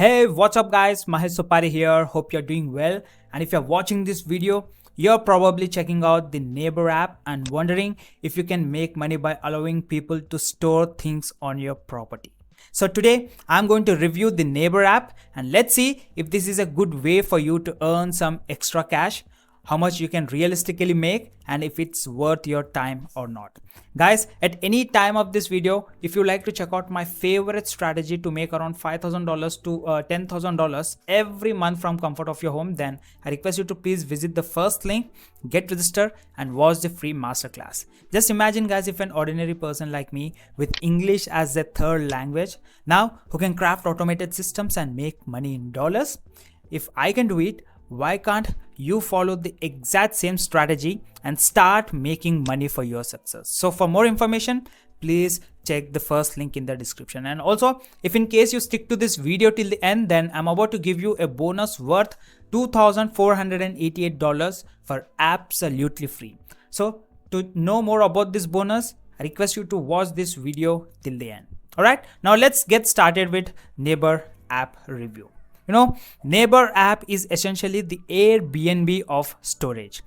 Hey, what's up guys? Mahesh Sopari here. Hope you're doing well. And if you're watching this video, you're probably checking out the Neighbor app and wondering if you can make money by allowing people to store things on your property. So today I'm going to review the Neighbor app and let's see if this is a good way for you to earn some extra cash, how much you can realistically make, and if it's worth your time or not. Guys, at any time of this video, if you like to check out my favorite strategy to make around $5,000 to $10,000 every month from comfort of your home, then I request you to please visit the first link, get registered and watch the free masterclass. Just imagine guys, if an ordinary person like me with English as a third language now who can craft automated systems and make money in dollars. If I can do it, why can't you follow the exact same strategy and start making money for your success? So for more information, please check the first link in the description. And also, if in case you stick to this video till the end, then I'm about to give you a bonus worth $2,488 for absolutely free. So to know more about this bonus, I request you to watch this video till the end. All right, now let's get started with Neighbor app review. Neighbor app is essentially the Airbnb of storage.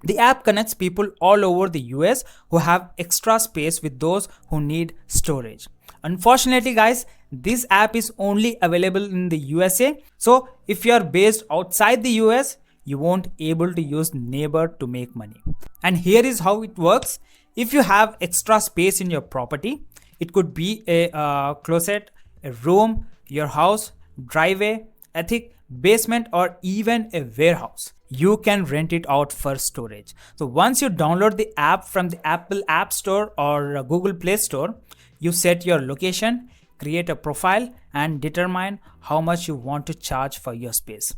The app connects people all over the US who have extra space with those who need storage. Unfortunately, guys, this app is only available in the USA. So if you are based outside the US, you won't able to use Neighbor to make money. And here is how it works. If you have extra space in your property, it could be a closet, a room, your house, driveway, attic, basement, or even a warehouse. You can rent it out for storage. So once you download the app from the Apple App Store or Google Play Store, you set your location, create a profile, and determine how much you want to charge for your space.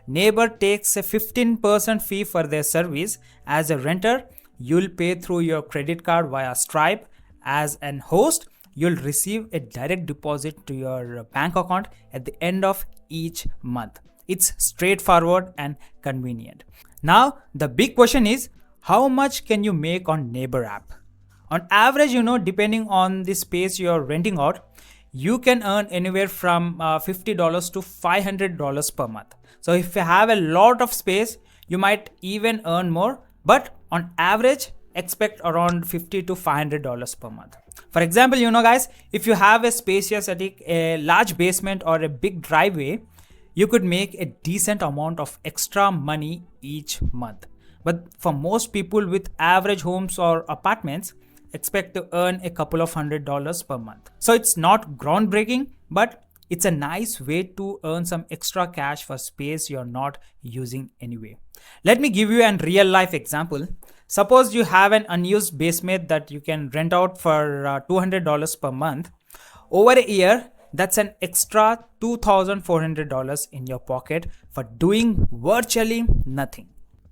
Neighbor takes a 15% fee for their service. As a renter, you'll pay through your credit card via Stripe. As an host, you'll receive a direct deposit to your bank account at the end of each month. It's straightforward and convenient. Now, the big question is, how much can you make on Neighbor app? On average, depending on the space you're renting out, you can earn anywhere from $50 to $500 per month. So if you have a lot of space, you might even earn more, but on average, expect around $50 to $500 per month. For example, guys, if you have a spacious attic, a large basement, or a big driveway, you could make a decent amount of extra money each month. But for most people with average homes or apartments, expect to earn a couple of $100s per month. So it's not groundbreaking, but it's a nice way to earn some extra cash for space you're not using anyway. Let me give you a real life example. Suppose you have an unused basement that you can rent out for $200 per month. Over a year, that's an extra $2,400 in your pocket for doing virtually nothing.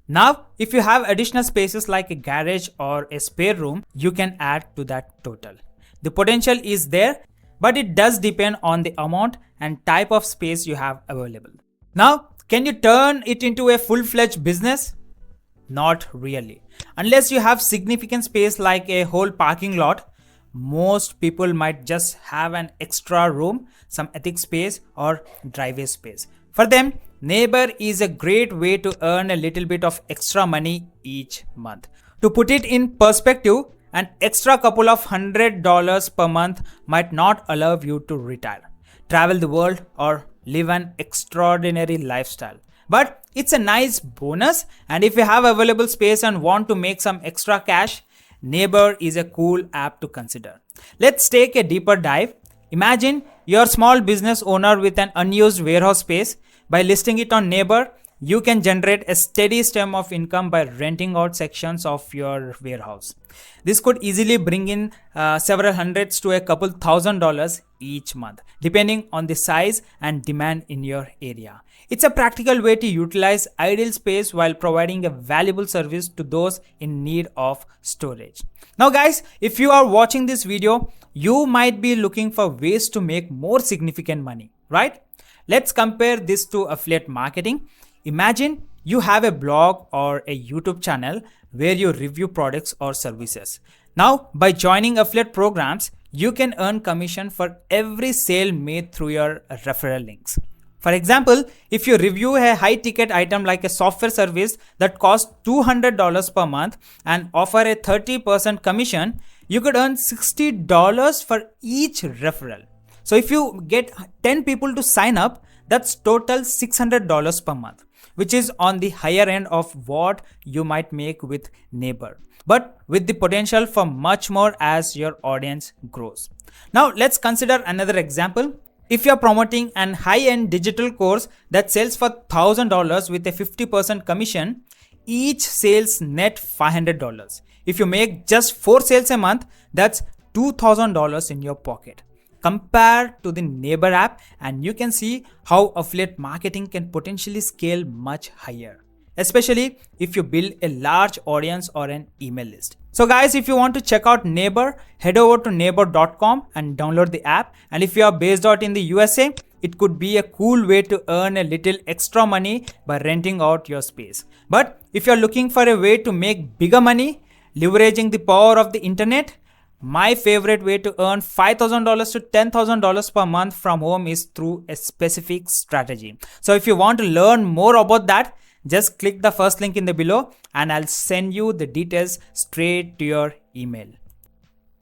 Now, if you have additional spaces like a garage or a spare room, you can add to that total. The potential is there, but it does depend on the amount and type of space you have available. Now, can you turn it into a full-fledged business? Not really. Unless you have significant space like a whole parking lot, most people might just have an extra room, some attic space, or driveway space. For them, Neighbor is a great way to earn a little bit of extra money each month. To put it in perspective, an extra couple of $100 per month might not allow you to retire, travel the world, or live an extraordinary lifestyle. But it's a nice bonus, and if you have available space and want to make some extra cash, Neighbor is a cool app to consider. Let's take a deeper dive. Imagine you're a small business owner with an unused warehouse space. By listing it on Neighbor, you can generate a steady stream of income by renting out sections of your warehouse. This could easily bring in several hundreds to a couple $1,000s each month, depending on the size and demand in your area. It's a practical way to utilize idle space while providing a valuable service to those in need of storage. Now guys, if you are watching this video, you might be looking for ways to make more significant money, right? Let's compare this to affiliate marketing. Imagine you have a blog or a YouTube channel where you review products or services. Now, by joining affiliate programs, you can earn commission for every sale made through your referral links. For example, if you review a high ticket item like a software service that costs $200 per month and offer a 30% commission, you could earn $60 for each referral. So if you get 10 people to sign up, that's total $600 per month, which is on the higher end of what you might make with Neighbor, but with the potential for much more as your audience grows. Now let's consider another example. If you're promoting an high-end digital course that sells for $1,000 with a 50% commission, each sales net $500. If you make just 4 sales a month, that's $2,000 in your pocket. Compare to the Neighbor app and you can see how affiliate marketing can potentially scale much higher, especially if you build a large audience or an email list. So guys, if you want to check out Neighbor, head over to neighbor.com and download the app. And if you are based out in the USA, it could be a cool way to earn a little extra money by renting out your space. But if you're looking for a way to make bigger money, leveraging the power of the internet, my favorite way to earn $5,000 to $10,000 per month from home is through a specific strategy. So if you want to learn more about that, just click the first link in the below and I'll send you the details straight to your email.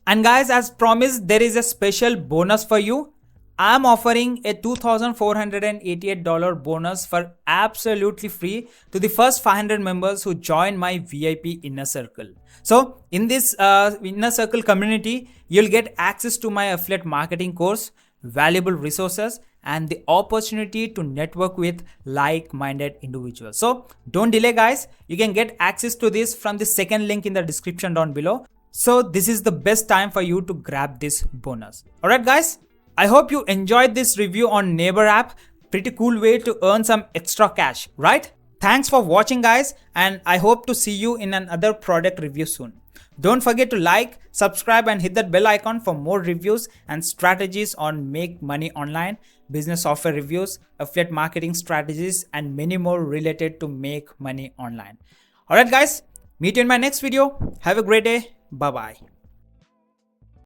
And guys, as promised, there is a special bonus for you. I'm offering a $2,488 bonus for absolutely free to the first 500 members who join my VIP inner circle. So in this inner circle community, you'll get access to my affiliate marketing course, valuable resources, and the opportunity to network with like-minded individuals. So don't delay guys, you can get access to this from the second link in the description down below. So this is the best time for you to grab this bonus. Alright guys, I hope you enjoyed this review on Neighbor app. Pretty cool way to earn some extra cash, right? Thanks for watching guys, and I hope to see you in another product review soon. Don't forget to like, subscribe and hit that bell icon for more reviews and strategies on make money online, business software reviews, affiliate marketing strategies, and many more related to make money online. Alright guys, meet you in my next video. Have a great day. Bye bye.